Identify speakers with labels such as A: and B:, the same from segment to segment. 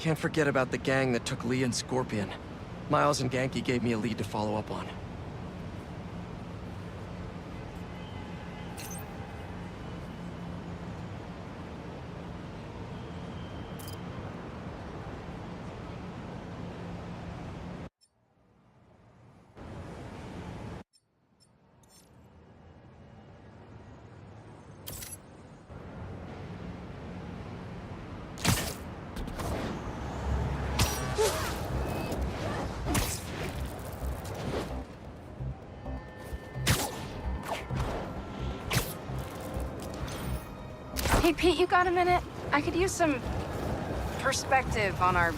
A: Can't forget about the gang that took Lee and Scorpion. Miles and Genki gave me a lead to follow up on.
B: Hey, Pete, you got a minute? I could use some perspective on our...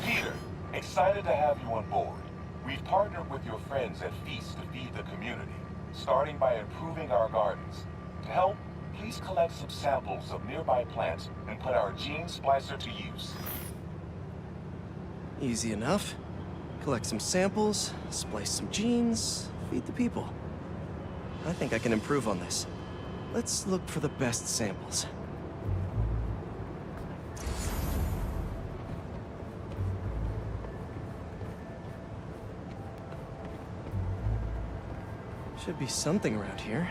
C: Peter, excited to have you on board. We've partnered with your friends at Feast to feed the community, starting by improving our gardens. To help, please collect some samples of nearby plants and put our gene splicer to use.
A: Easy enough. Collect some samples, splice some genes, feed the people. I think I can improve on this. Let's look for the best samples. Should be something around here.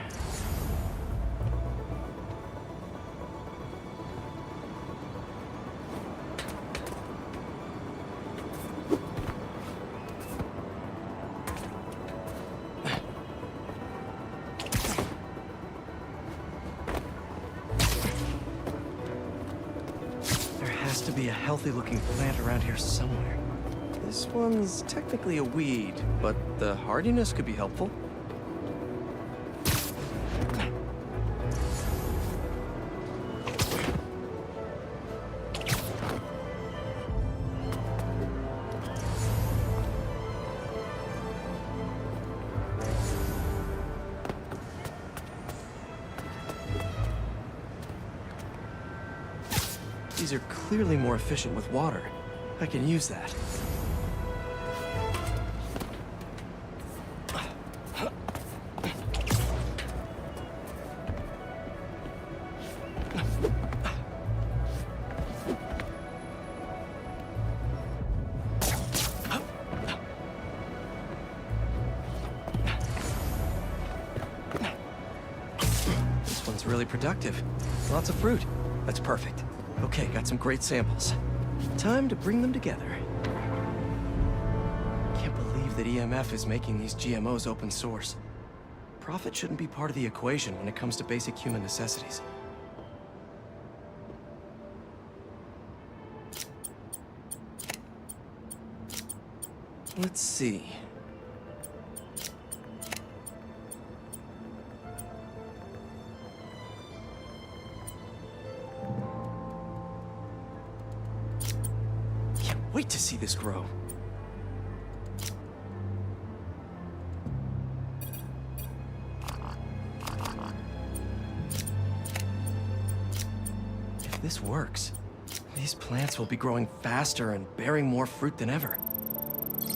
A: To be a healthy-looking plant around here somewhere. This one's technically a weed, but the hardiness could be helpful. These are clearly more efficient with water. I can use that. This one's really productive. Lots of fruit. That's perfect. Okay, got some great samples. Time to bring them together. Can't believe that EMF is making these GMOs open source. Profit shouldn't be part of the equation when it comes to basic human necessities. Let's see. Wait to see this grow. If this works, these plants will be growing faster and bearing more fruit than ever.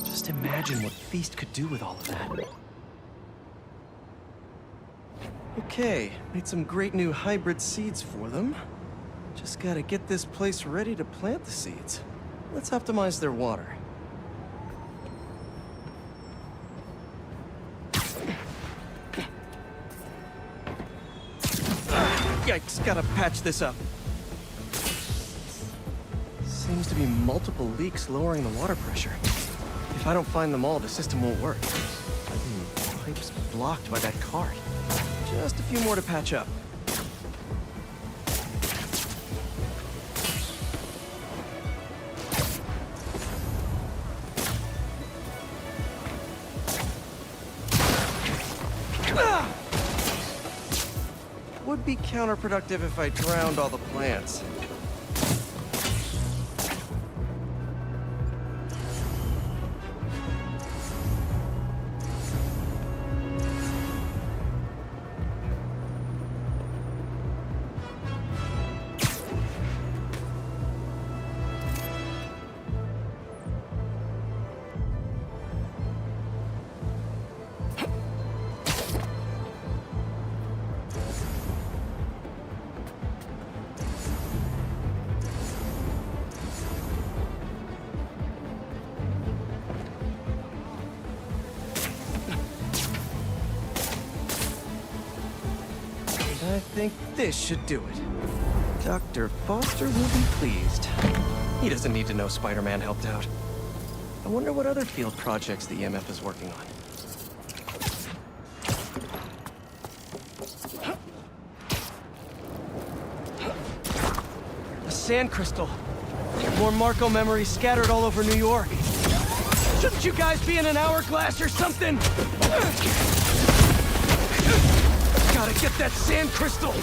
A: Just imagine what Feast could do with all of that. Okay, made some great new hybrid seeds for them. Just gotta get this place ready to plant the seeds. Let's optimize their water. Yikes, gotta patch this up. Seems to be multiple leaks lowering the water pressure. If I don't find them all, the system won't work. Pipe's blocked by that cart. Just a few more to patch up. Would be counterproductive if I drowned all the plants. I think this should do it. Dr. Foster will be pleased. He doesn't need to know Spider-Man helped out. I wonder what other field projects the EMF is working on. A sand crystal. More Marco memories scattered all over New York. Shouldn't you guys be in an hourglass or something? Gotta get that sand crystal!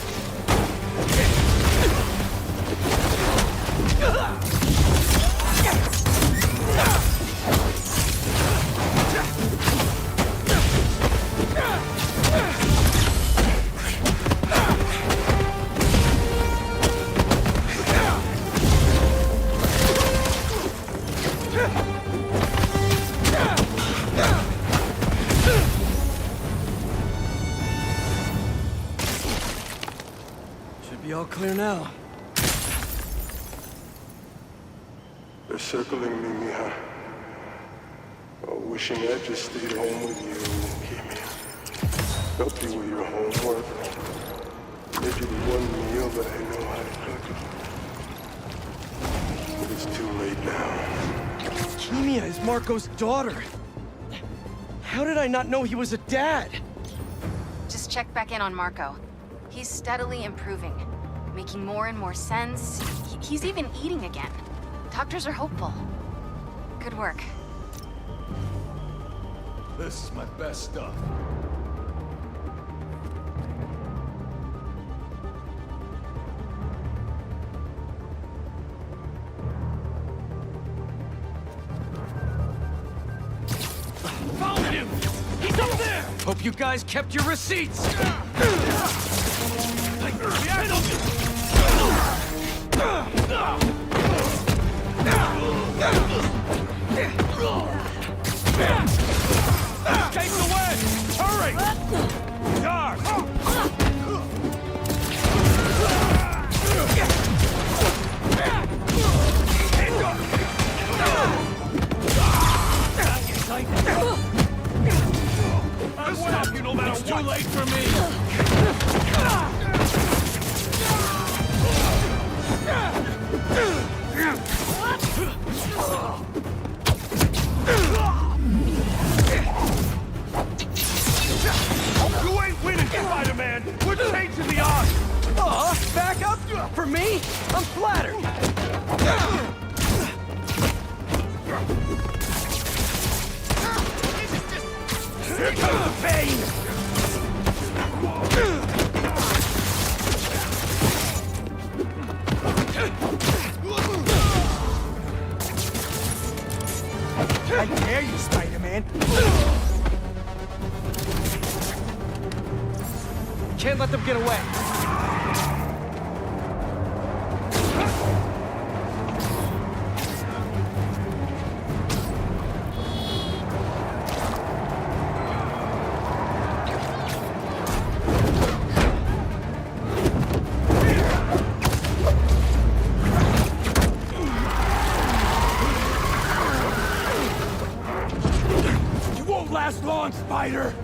A: Should be all clear now.
D: They're circling me, Mija. Oh, wishing I just stayed home with you, Kimmy. Help you with your homework. Make you the one meal that I know how to cook. But it's too late now.
A: Kimia is Marco's daughter. How did I not know he was a dad?
B: Just check back in on Marco. He's steadily improving, making more and more sense. He's even eating again. Doctors are hopeful. Good work.
E: This is my best stuff.
A: Found him! He's up there! Hope you guys kept your receipts!
E: Take the wedge! Hurry! Guard! I'll stop you no matter what! It's too late for me! You ain't winning, Spider-Man! We're changing the odds!
A: Back up? For me? I'm flattered!
E: Here comes the pain!
A: I dare you, Spider-Man! Can't let them get away!
E: Last long, Spider!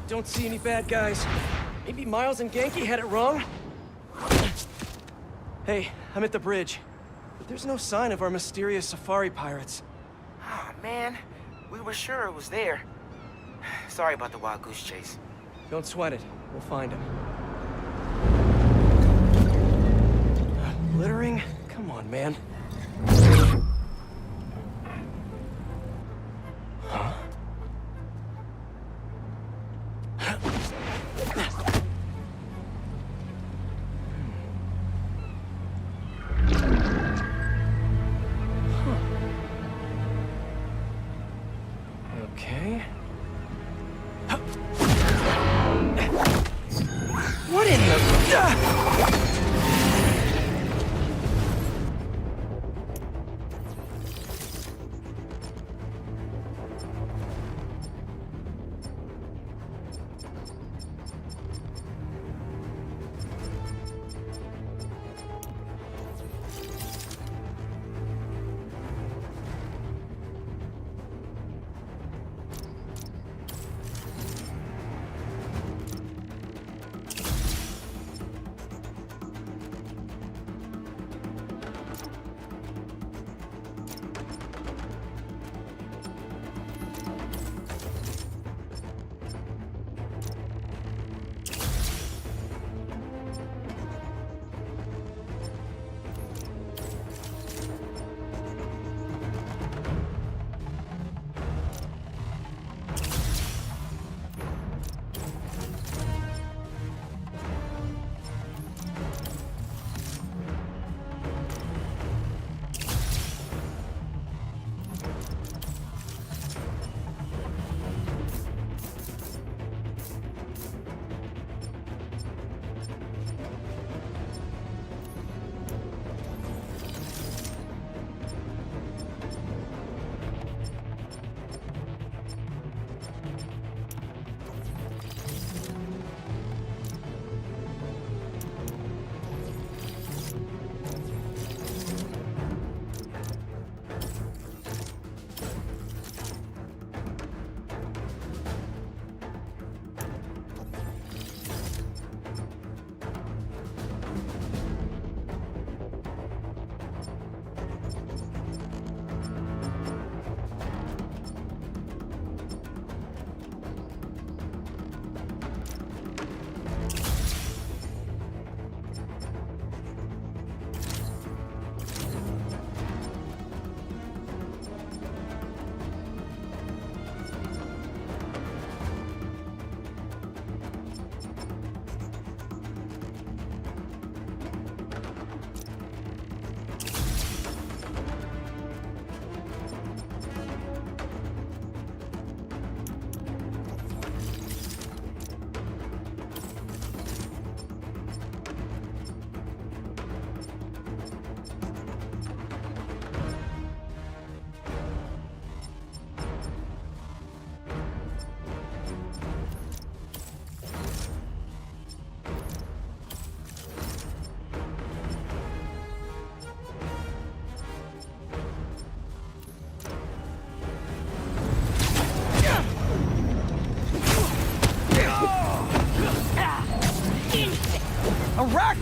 A: Don't see any bad guys. Maybe Miles and Genki had it wrong? Hey, I'm at the bridge. But there's no sign of our mysterious safari pirates.
F: Oh, man. We were sure it was there. Sorry about the wild goose chase.
A: Don't sweat it. We'll find him. Littering? Come on, man. Huh?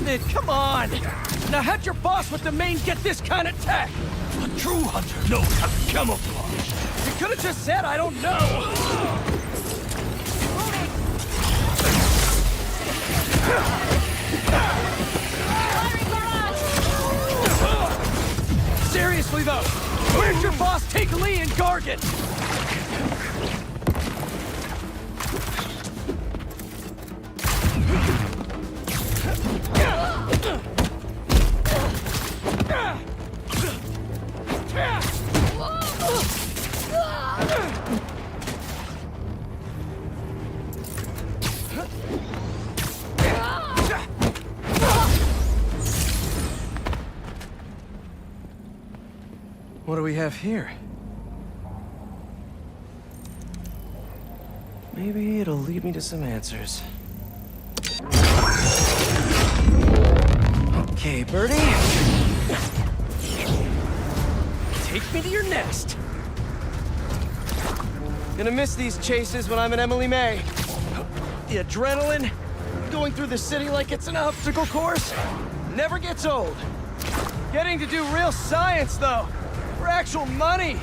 A: splendid! Come on! Now how'd your boss with the mane get this kind of tech?
E: A true hunter knows how to camouflage.
A: You could have just said I don't know! Seriously though, where'd your boss take Lee and Gargan? What do we have here? Maybe it'll lead me to some answers. Okay, Birdie. Take me to your nest. Gonna miss these chases when I'm in Emily May. The adrenaline, going through the city like it's an obstacle course, never gets old. Getting to do real science, though. For actual money!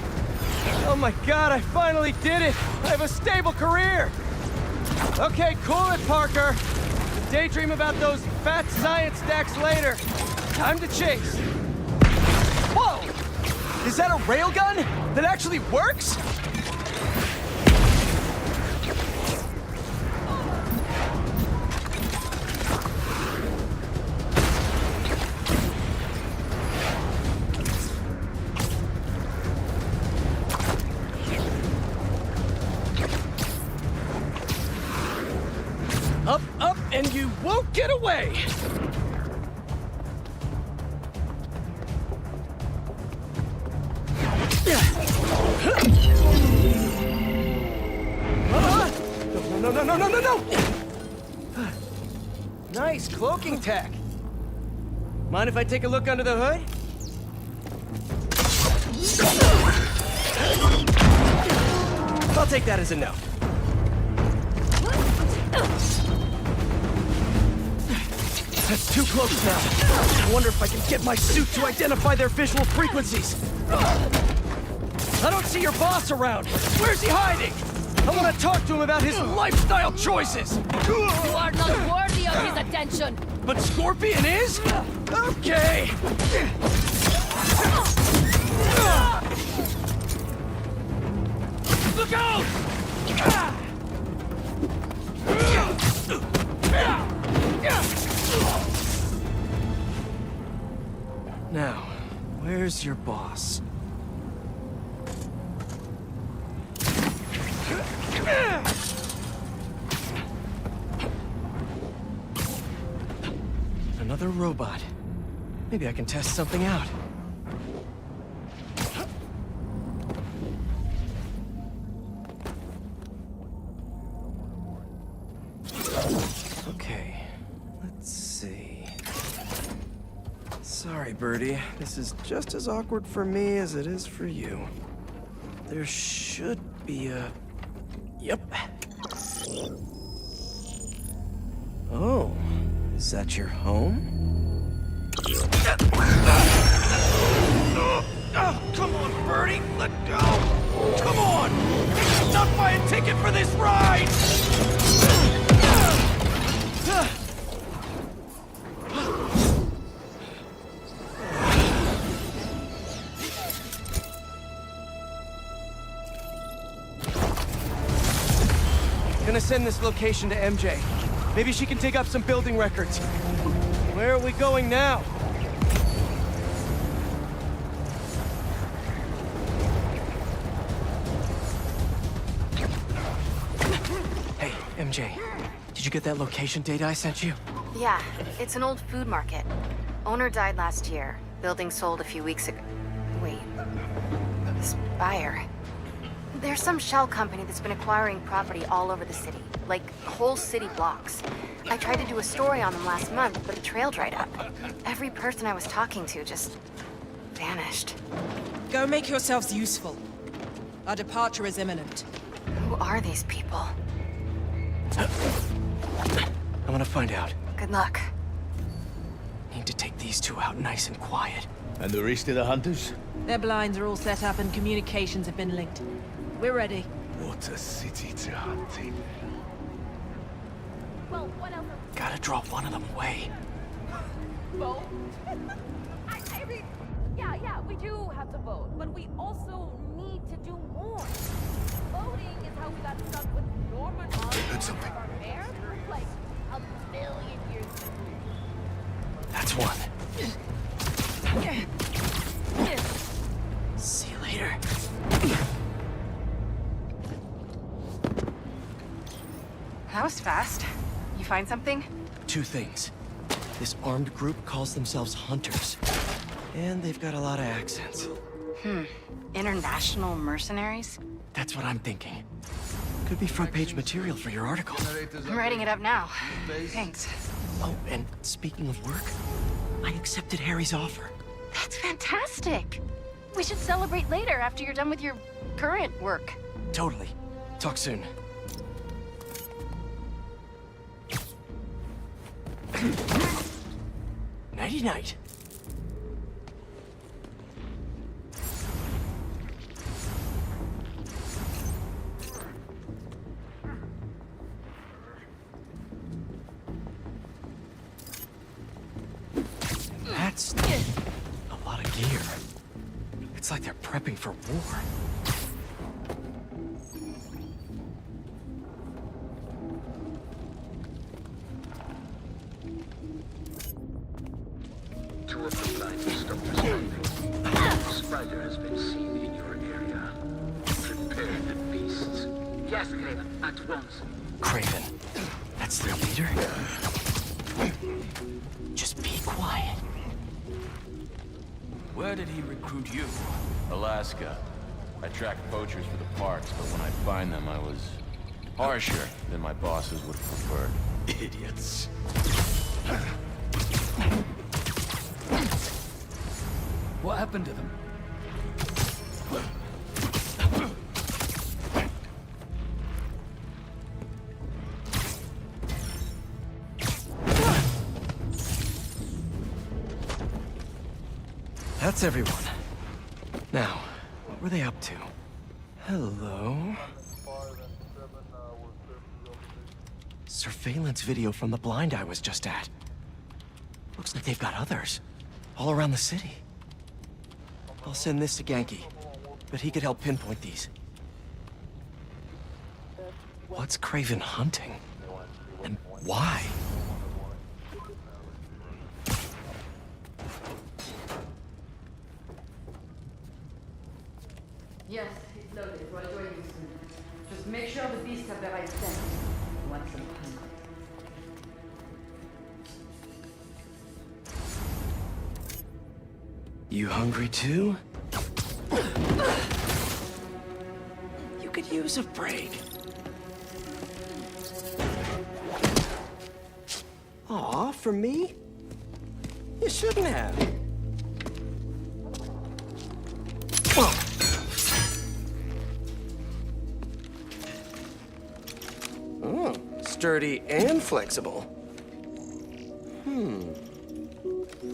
A: Oh my god, I finally did it! I have a stable career! Okay, cool it, Parker! Daydream about those fat science stacks later. Time to chase. Whoa! Is that a railgun that actually works? Up, up, and you won't get away! No, no, no, no, no, no! Nice cloaking tech. Mind if I take a look under the hood? I'll take that as a no. That's too close now. I wonder if I can get my suit to identify their visual frequencies. I don't see your boss around. Where's he hiding? I want to talk to him about his lifestyle choices.
G: You are not worthy of his attention.
A: But Scorpion is? Okay. Look out! Now, where's your boss? Another robot. Maybe I can test something out. Okay, let's see. Sorry, Birdie. This is just as awkward for me as it is for you. There should be a... Yep. Oh, is that your home? Oh, come on, Birdie! Let go! Come on! Not buy a ticket for this ride! Gonna send this location to MJ. Maybe she can dig up some building records. Where are we going now? Hey, MJ. Did you get that location data I sent you?
B: Yeah, it's an old food market. Owner died last year. Building sold a few weeks ago. Wait. This buyer. There's some shell company that's been acquiring property all over the city. Like, whole city blocks. I tried to do a story on them last month, but the trail dried up. Every person I was talking to just... vanished.
H: Go make yourselves useful. Our departure is imminent.
B: Who are these people?
A: I'm gonna find out.
B: Good luck.
A: Need to take these two out nice and quiet.
E: And the rest of the hunters?
H: Their blinds are all set up and communications have been linked. We're ready.
E: What a city to hunt in.
G: Well, what else?
A: Gotta draw one of them away.
G: Vote? I mean, yeah, we do have to vote, but we also need to do more. Voting is how we got stuck with Norman
E: heard something.
G: Bear for like a million years.
A: That's one. See you later.
B: That was fast. You find something?
A: Two things. This armed group calls themselves Hunters. And they've got a lot of accents.
B: International mercenaries?
A: That's what I'm thinking. Could be front-page material for your article.
B: I'm writing it up now. Thanks.
A: Oh, and speaking of work, I accepted Harry's offer.
B: That's fantastic. We should celebrate later after you're done with your current work.
A: Totally. Talk soon. Nighty-night. That's a lot of gear. It's like they're prepping for war.
I: Two of the blinds have stopped responding. A spider has been seen in your area. Prepare the beasts. Yes, Craven, at once.
A: Craven. That's their leader? Just be quiet.
J: Where did he recruit you? Alaska. I tracked poachers for the parks, but when I find them, I was harsher than my bosses would have preferred.
E: Idiots.
J: What happened to them?
A: That's everyone. Now, what were they up to? Hello? Surveillance video from the blind I was just at. Looks like they've got others. All around the city. I'll send this to Genki, but he could help pinpoint these. What's Craven hunting? And why?
K: Yes, it's loaded. We'll join you soon. Just make sure the beasts have the right scent. You want some time.
A: You hungry too? You could use a break. Aw, for me? You shouldn't have. Oh, sturdy and flexible.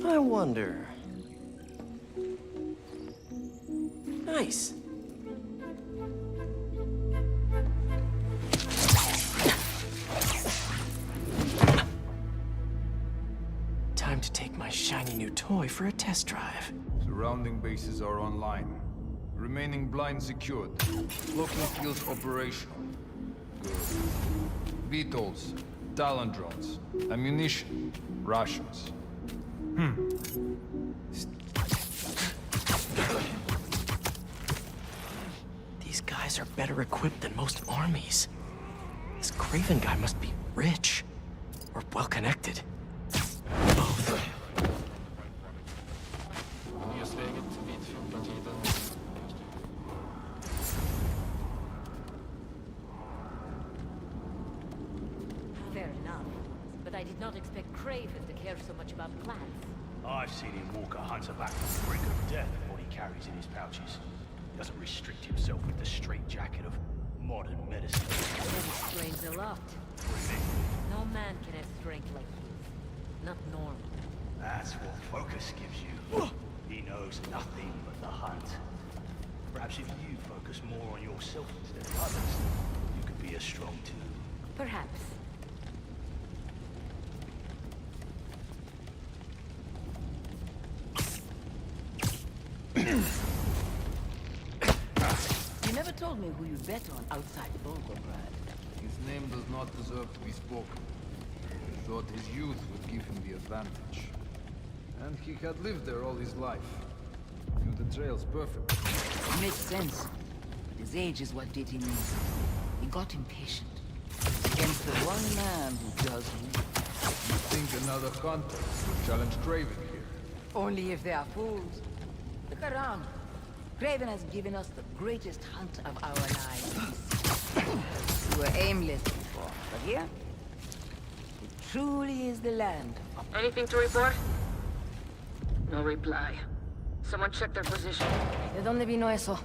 A: I wonder. Nice. Time to take my shiny new toy for a test drive.
L: Surrounding bases are online. Remaining blind secured. Cloaking fields operational. Good. VTOLs, Talon drones, ammunition, rations.
A: These guys are better equipped than most armies. This Craven guy must be rich. Or well-connected. Both.
G: Fair enough. But I did not expect Craven to care so much about plants.
E: I've seen him walk a hunter back from the brink of death with what he carries in his pouches. He doesn't restrict himself with the straitjacket of modern medicine.
G: That explains a lot.
E: What do you mean?
G: No man can have strength like his. Not normal.
E: That's focus gives you. He knows nothing but the hunt. Perhaps if you focus more on yourself instead of others, you could be as strong too.
G: Perhaps.
K: You never told me who you bet on outside Volgograd.
L: His name does not deserve to be spoken. He thought his youth would give him the advantage. And he had lived there all his life. Knew the trails perfectly.
K: It makes sense. But his age is what did him in. He got impatient. Against the one man who does win.
L: You think another hunter would challenge Craven here?
K: Only if they are fools. Look around. Craven has given us the greatest hunt of our lives. We were aimless before, but here, it truly is the land.
M: Anything to report? No reply. Someone check their position.
B: ¿De dónde vino eso?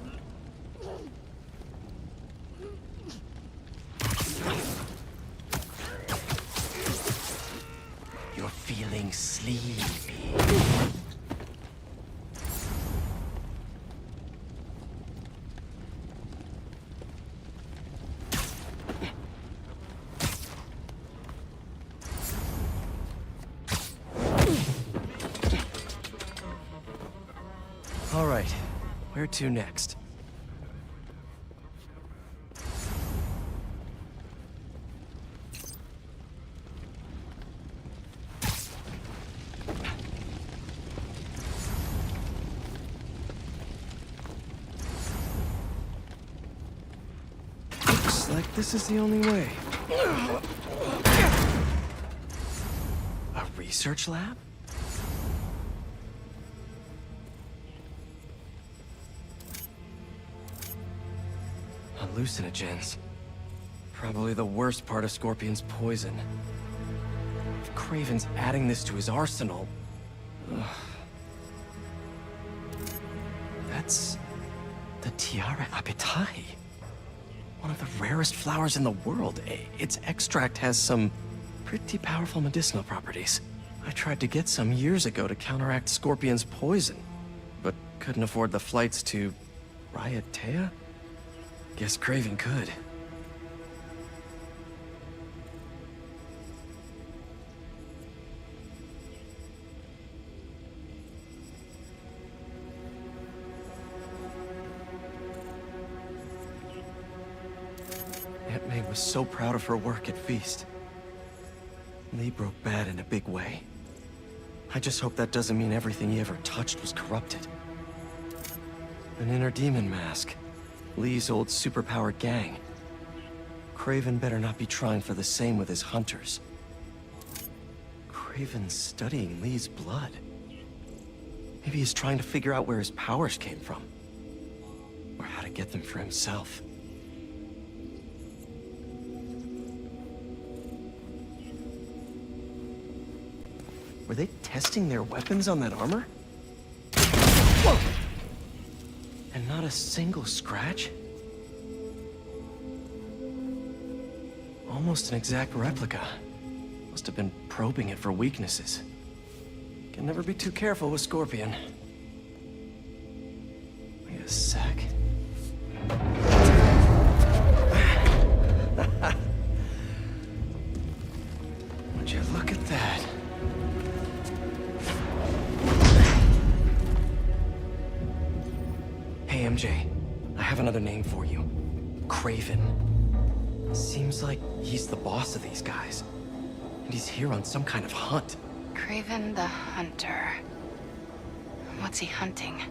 A: You're feeling sleepy. All right, where to next? Looks like this is the only way. A research lab? Hallucinogens. Probably the worst part of Scorpion's poison. If Craven's adding this to his arsenal... Ugh. That's... the Tiara Apitai. One of the rarest flowers in the world. Its extract has some pretty powerful medicinal properties. I tried to get some years ago to counteract Scorpion's poison, but couldn't afford the flights to... Raiatea? Guess Craven could. Aunt May was so proud of her work at Feast. Lee broke bad in a big way. I just hope that doesn't mean everything he ever touched was corrupted. An inner demon mask. Lee's old superpowered gang. Craven better not be trying for the same with his hunters. Craven's studying Lee's blood. Maybe he's trying to figure out where his powers came from. Or how to get them for himself. Were they testing their weapons on that armor? Whoa! And not a single scratch? Almost an exact replica. Must have been probing it for weaknesses. Can never be too careful with Scorpion. Wait a sec. Would you look at that? Hey, MJ. I have another name for you. Craven. Seems like he's the boss of these guys. And he's here on some kind of hunt.
B: Craven the Hunter. What's he hunting?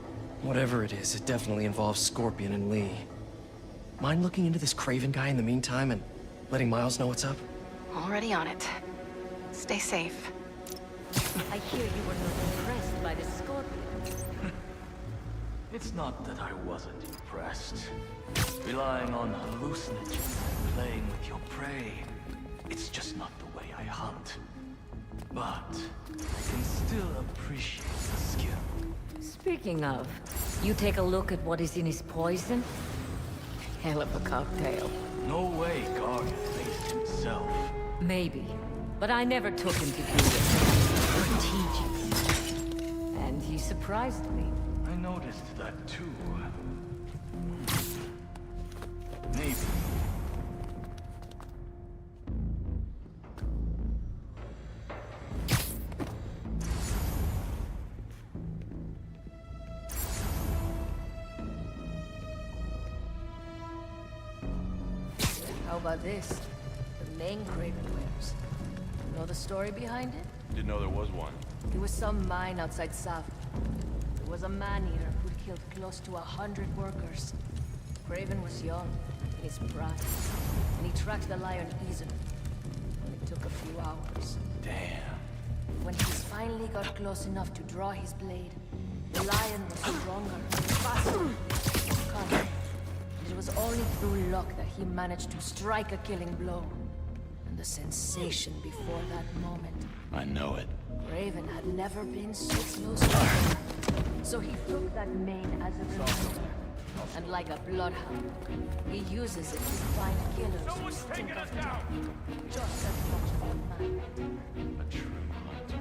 A: Whatever it is, it definitely involves Scorpion and Lee. Mind looking into this Craven guy in the meantime and letting Miles know what's up?
B: Already on it. Stay safe.
K: I hear you were not impressed by the Scorpion.
E: It's not that I wasn't impressed. Relying on hallucinogens and playing with your prey. It's just not the way I hunt. But I can still appreciate the skill.
K: Speaking of, you take a look at what is in his poison? Hell of a cocktail.
E: No way Guardian faced himself.
K: Maybe, but I never took him to do it. Strategic. surprised me.
E: I noticed that too. Maybe.
K: How about this? The main Craven wears. Know the story behind it?
J: Didn't know there was one.
K: It was some mine outside South. There was a man-eater who'd killed close to 100 workers. Craven was young, in his prime, and he tracked the lion easily. It took a few hours.
J: Damn.
K: When he finally got close enough to draw his blade, the lion was stronger, faster, and it was only through luck that he managed to strike a killing blow. And the sensation before that moment.
J: I know it.
K: Raven had never been so close to her. So he took that mane as a reminder. And like a bloodhound, he uses it to find killers who stink of death. Just as much as a man.
J: A true hunter.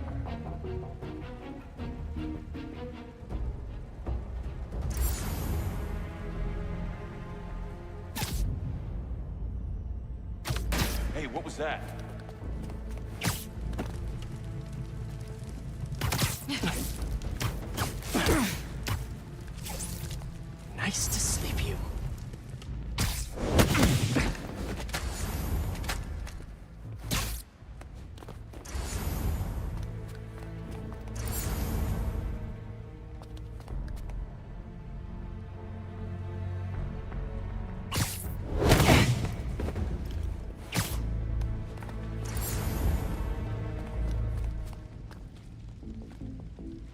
J: Hey, what was that?
A: Nice to sleep, you.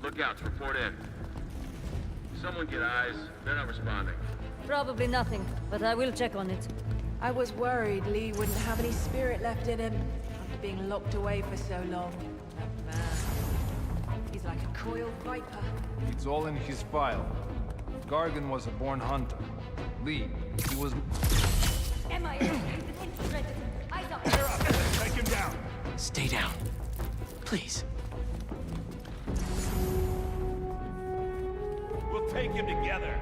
N: Lookouts, report in. Someone get eyes. They're not responding.
O: Probably nothing, but I will check on it.
P: I was worried Lee wouldn't have any spirit left in him after being locked away for so long. That man. He's like a coiled viper.
L: It's all in his file. Gargan was a born hunter. Lee, he was...
O: MIA, infiltrated. Eyes up.
N: Clear up. Take him down.
A: Stay down. Please.
N: We'll take him together.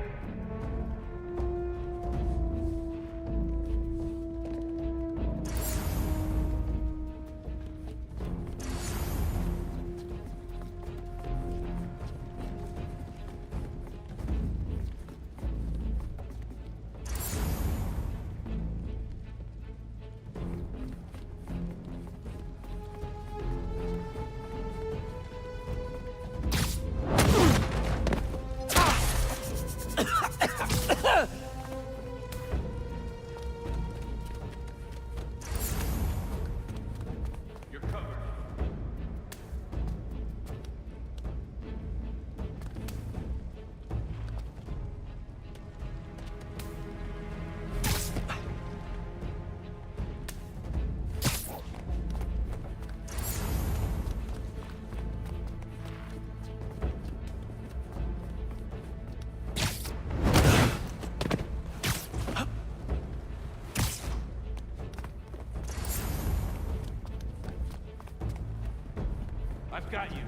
N: I've got you.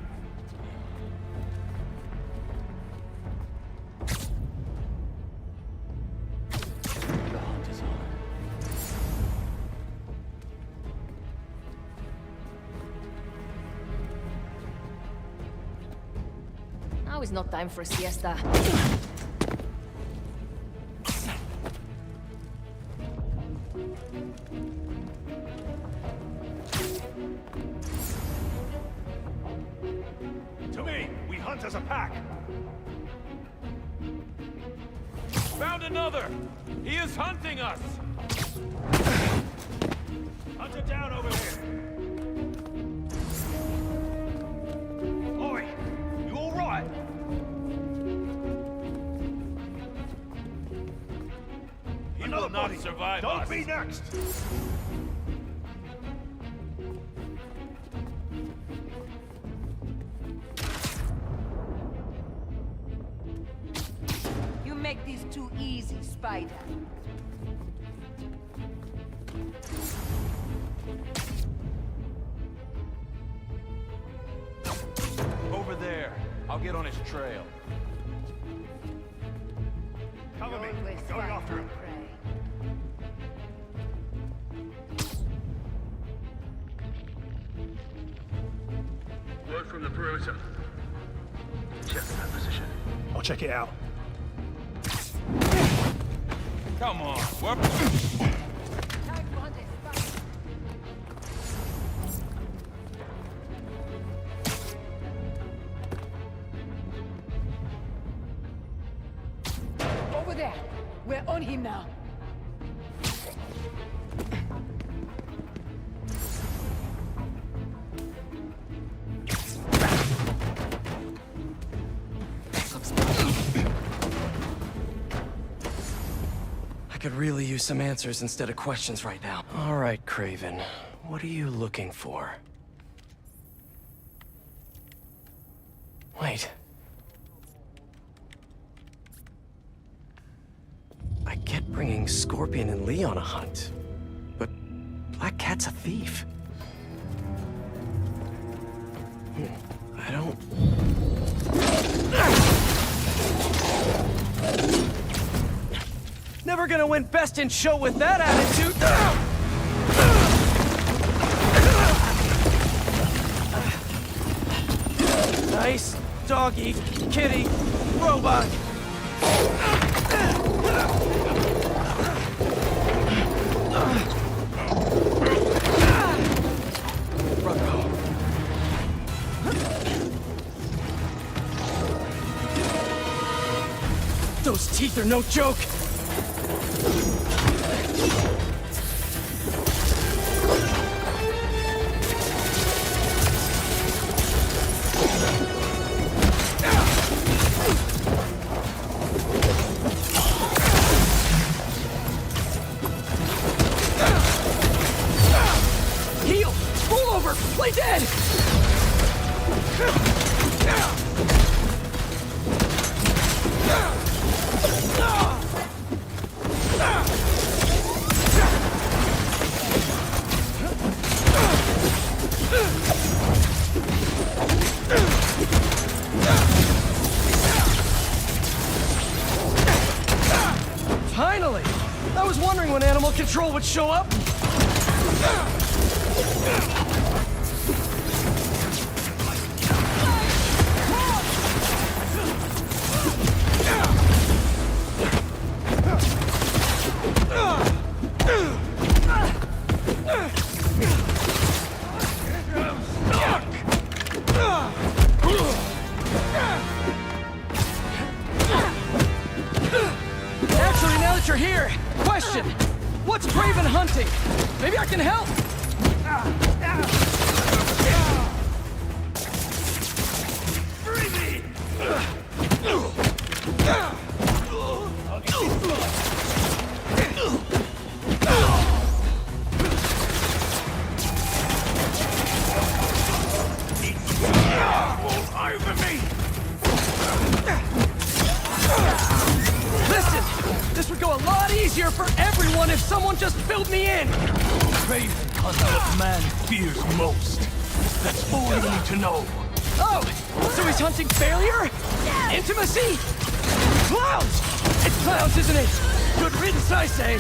J: The hunt is on.
K: Now is not time for a siesta.
N: To me, we hunt as a pack. Found another! He is hunting us! Hunter down over here! Oi! You alright? He will not survive us! Don't be next!
K: You make these too easy, Spider.
N: Over there.
J: I'll get on his trail.
K: Cover me. Going after him.
I: Word from the perimeter. Check that position.
Q: I'll check it out.
J: Come on, we're...
K: Over there. We're on him now.
A: I could really use some answers instead of questions right now. All right, Craven. What are you looking for? Wait. I get bringing Scorpion and Lee on a hunt, but Black Cat's a thief. I don't... Never gonna win Best in Show with that attitude! Nice doggy, kitty, robot! Those teeth are no joke! Heal! Roll over! Play dead! Finally! I was wondering when Animal Control would show up. Actually, now that you're here, question. What's Craven hunting? Maybe I can help! Listen, this would go a lot easier for everyone if someone just filled me in!
E: Craven hunts what man fears most. That's all you need to know.
A: Oh, so he's hunting failure? Intimacy? Clowns! It's clowns, isn't it? Good riddance, I say.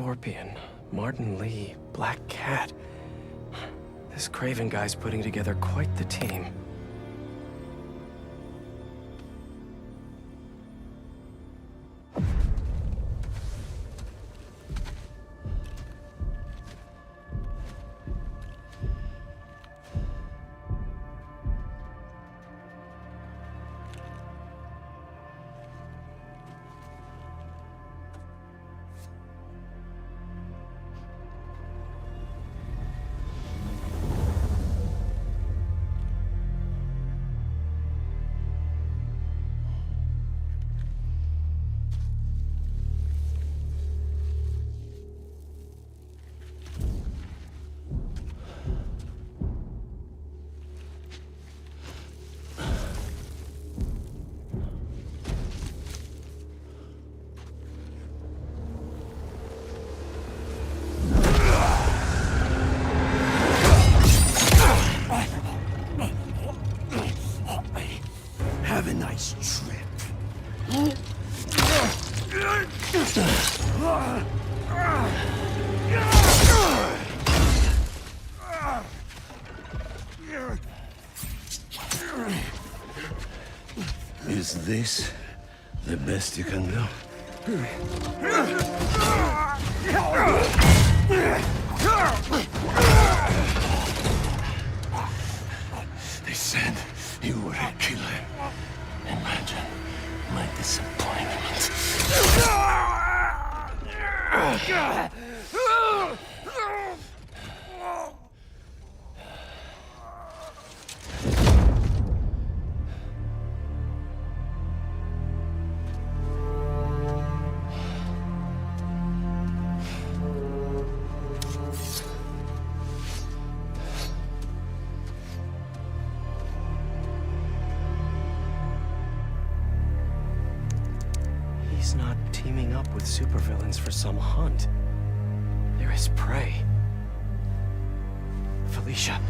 A: Scorpion, Martin Lee, Black Cat. This Craven guy's putting together quite the team.
Q: Have a nice trip. Is this the best you can do? They said you were a killer. Imagine my disappointment.
A: He's not teaming up with supervillains for some hunt. They're his prey. Felicia.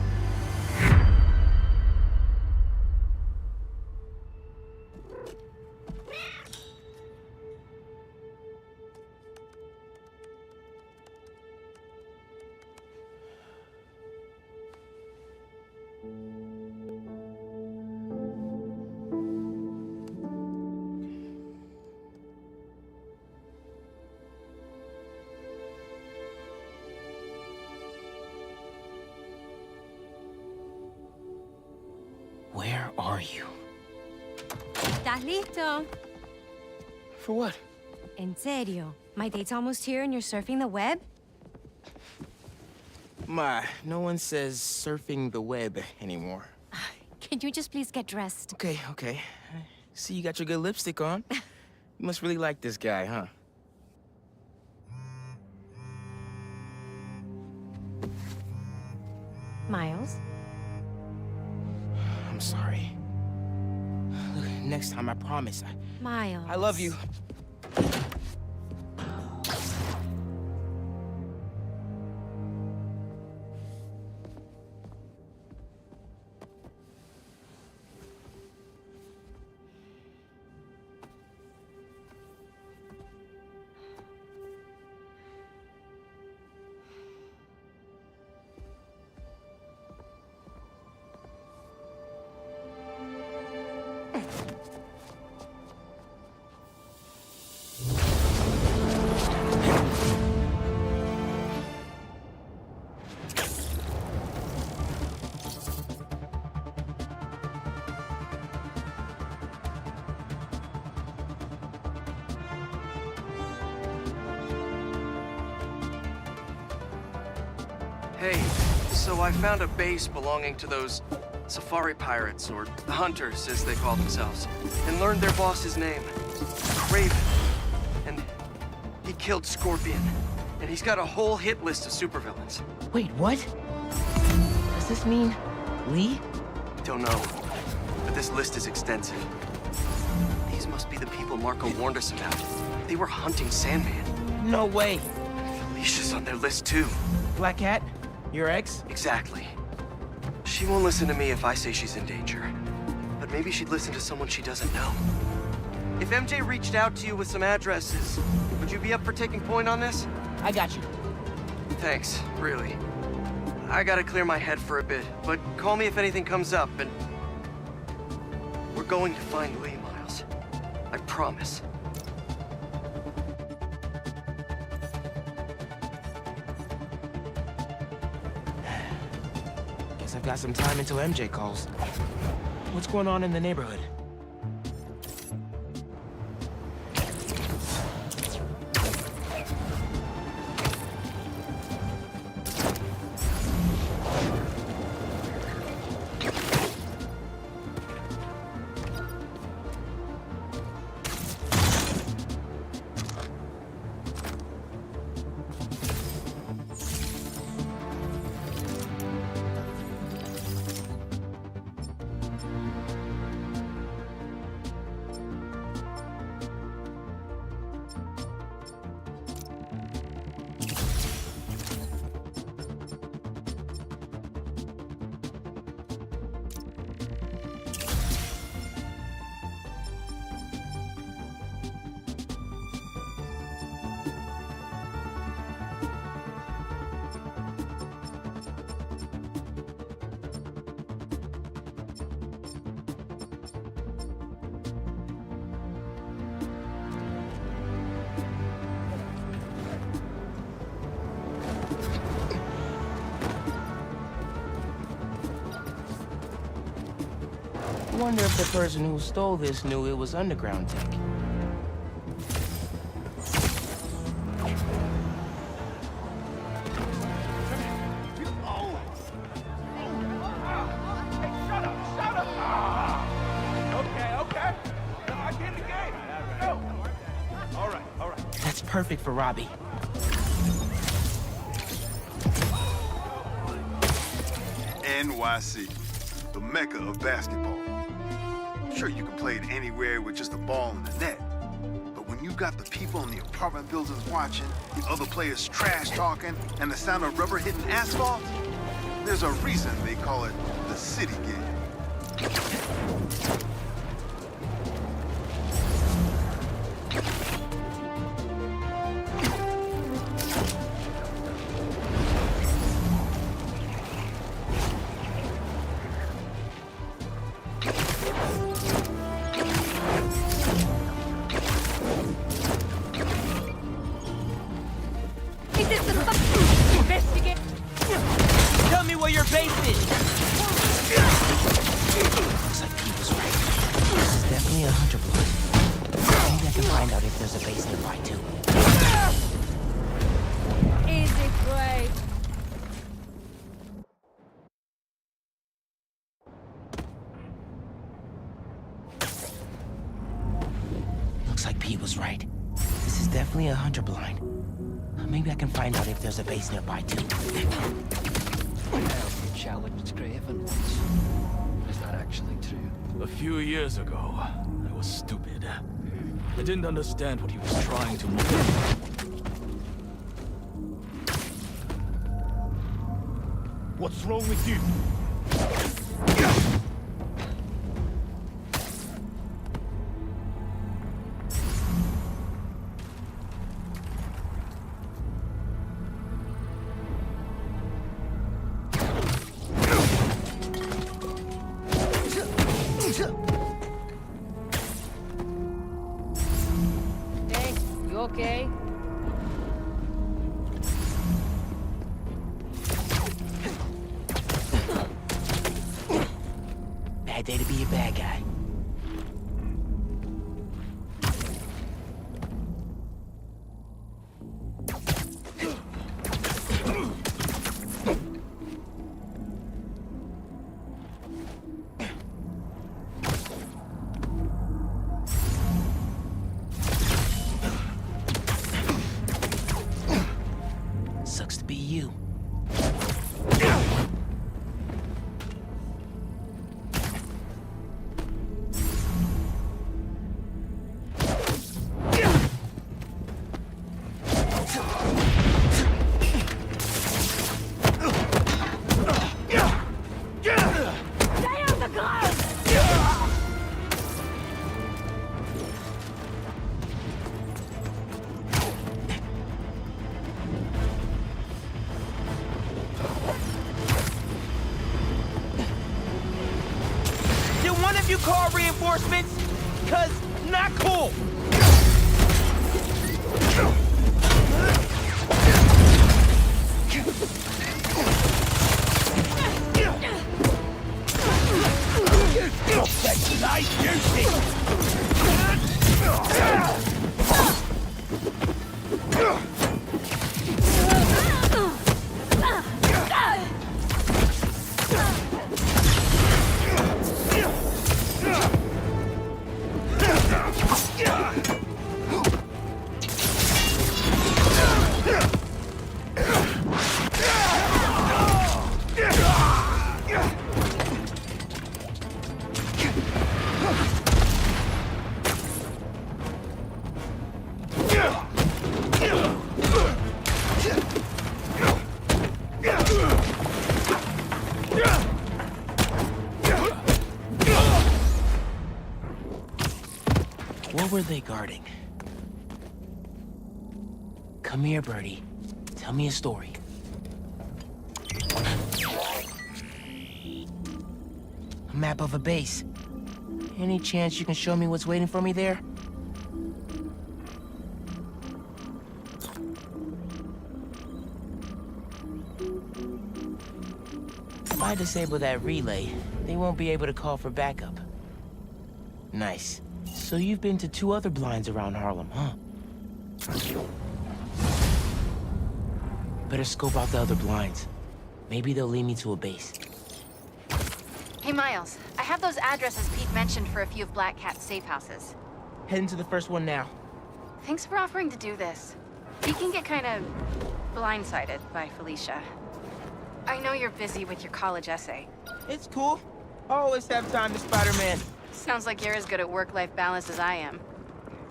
A: Where are you?
R: ¿Estás listo?
A: For what?
R: En serio? My date's almost here and you're surfing the web?
F: Ma, no one says surfing the web anymore.
R: Can you just please get dressed?
F: Okay, okay. See, you got your good lipstick on. You must really like this guy, huh?
R: Miles?
F: I'm sorry. Look, next time, I promise.
R: Miles.
F: I love you.
A: Hey, so I found a base belonging to those safari pirates, or the hunters, as they call themselves, and learned their boss's name, Craven. And he killed Scorpion, and he's got a whole hit list of supervillains.
F: Wait, what? Does this mean Lee?
A: Don't know, but this list is extensive. These must be the people Marco warned us about. They were hunting Sandman.
F: No way.
A: Felicia's on their list too.
F: Black Cat? Your ex?
A: Exactly. She won't listen to me if I say she's in danger. But maybe she'd listen to someone she doesn't know. If MJ reached out to you with some addresses, would you be up for taking point on this? I got you. Thanks, really. I gotta clear my head for a bit, but call me if anything comes up, and... We're going to find Lee, Miles. I promise.
F: Guess I've got some time until MJ calls. What's going on in the neighborhood? I wonder if the person who stole this knew it was underground tech. That's perfect for Robbie.
S: NYC, the mecca of basketball. Sure, you can play it anywhere with just a ball and a net. But when you got the people in the apartment buildings watching, the other players trash talking, and the sound of rubber hitting asphalt, there's a reason they call it the city game.
F: Tell me where your base is! Looks like Pete was right. This is definitely a hunter block. Maybe I can find out if there's a base nearby, too.
O: Easy, great.
F: Looks like Pete was right. This is definitely a hunter blind. Maybe I can find out if there's a base nearby, too.
E: Challenged Craven once. Is that actually true? A few years ago, I was stupid. I didn't understand what he was trying to motivate.
N: What's wrong with you?
O: Hey, you okay?
F: Bad day to be a bad guy. Sucks to be you. you call reinforcements? 'Cause not cool. That's nice juicy. What were they guarding? Come here, Birdie. Tell me a story. A map of a base. Any chance you can show me what's waiting for me there? If I disable that relay, they won't be able to call for backup. Nice. So you've been to 2 other blinds around Harlem, huh? Better scope out the other blinds. Maybe they'll lead me to a base.
B: Hey, Miles. I have those addresses Pete mentioned for a few of Black Cat's safe houses.
F: Heading to the first one now.
B: Thanks for offering to do this. Pete can get kind of blindsided by Felicia. I know you're busy with your college essay.
F: It's cool. Always have time to Spider-Man.
B: Sounds like you're as good at work-life balance as I am.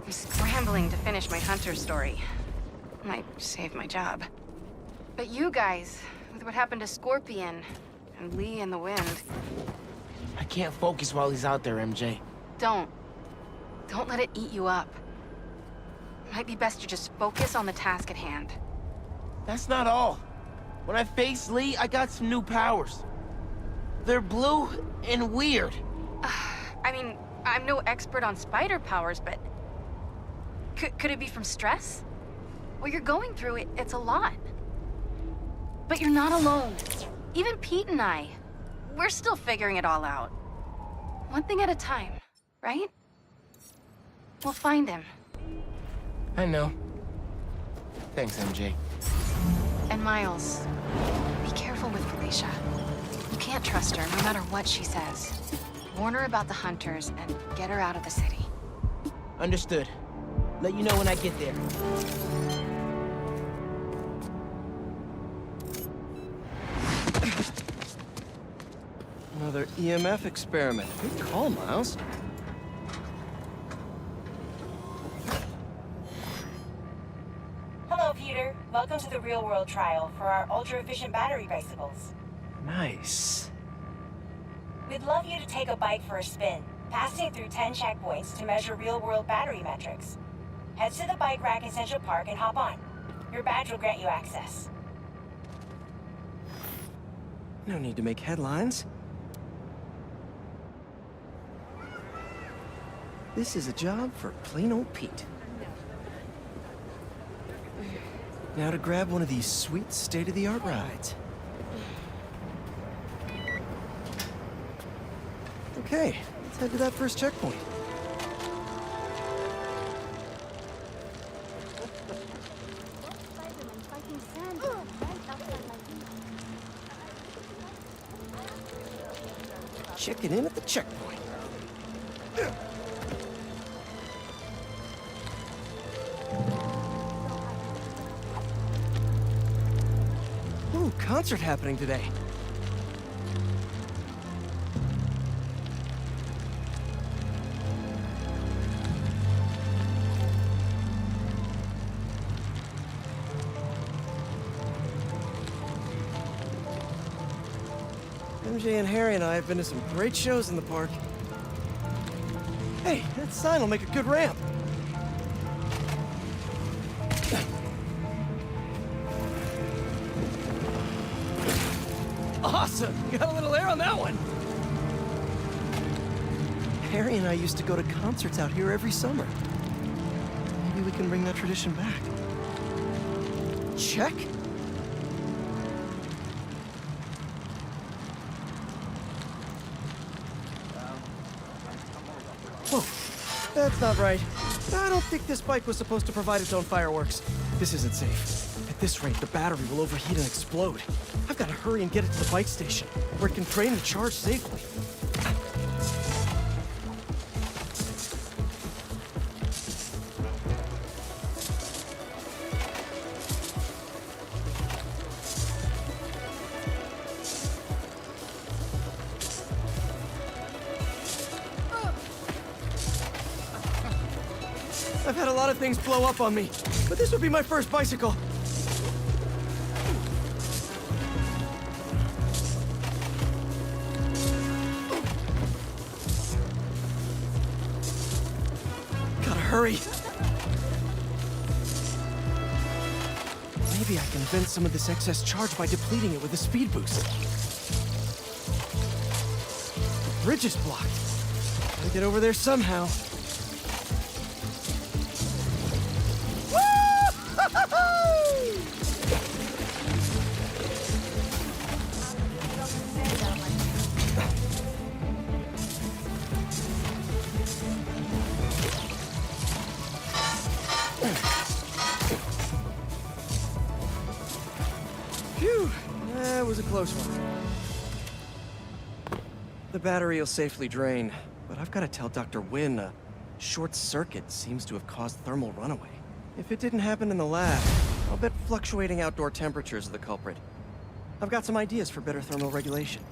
B: I'm scrambling to finish my Hunter story. Might save my job. But you guys, with what happened to Scorpion and Lee and the Wind...
F: I can't focus while he's out there, MJ.
B: Don't let it eat you up. Might be best to just focus on the task at hand.
F: That's not all. When I faced Lee, I got some new powers. They're blue and weird.
B: I mean, I'm no expert on spider powers, but... Could it be from stress? What you're going through, it's a lot. But you're not alone. Even Pete and I, we're still figuring it all out. One thing at a time, right? We'll find him.
F: I know. Thanks, MJ.
B: And Miles, be careful with Felicia. You can't trust her, no matter what she says. Warn her about the Hunters and get her out of the city.
F: Understood. Let you know when I get there.
A: Another EMF experiment. Good call, Miles.
T: Hello, Peter. Welcome to the real-world trial for our ultra-efficient battery bicycles.
A: Nice.
T: We'd love you to take a bike for a spin, passing through 10 checkpoints to measure real-world battery metrics. Head to the bike rack in Central Park and hop on. Your badge will grant you access.
A: No need to make headlines. This is a job for plain old Pete. Now to grab one of these sweet state-of-the-art rides. Okay, let's head to that first checkpoint. Checking in at the checkpoint. Ooh, concert happening today. MJ and Harry and I have been to some great shows in the park. Hey, that sign will make a good ramp. Awesome! Got a little air on that one. Harry and I used to go to concerts out here every summer. Maybe we can bring that tradition back. Check? Whoa, that's not right. I don't think this bike was supposed to provide its own fireworks. This isn't safe. At this rate, the battery will overheat and explode. I've got to hurry and get it to the bike station, where it can drain the charge safely. I've had a lot of things blow up on me, but this would be my first bicycle. Gotta hurry. Maybe I can vent some of this excess charge by depleting it with a speed boost. The bridge is blocked. Gotta get over there somehow. Phew, that was a close one. The battery will safely drain, but I've got to tell Dr. Wynn a short circuit seems to have caused thermal runaway. If it didn't happen in the lab, I'll bet fluctuating outdoor temperatures are the culprit. I've got some ideas for better thermal regulation.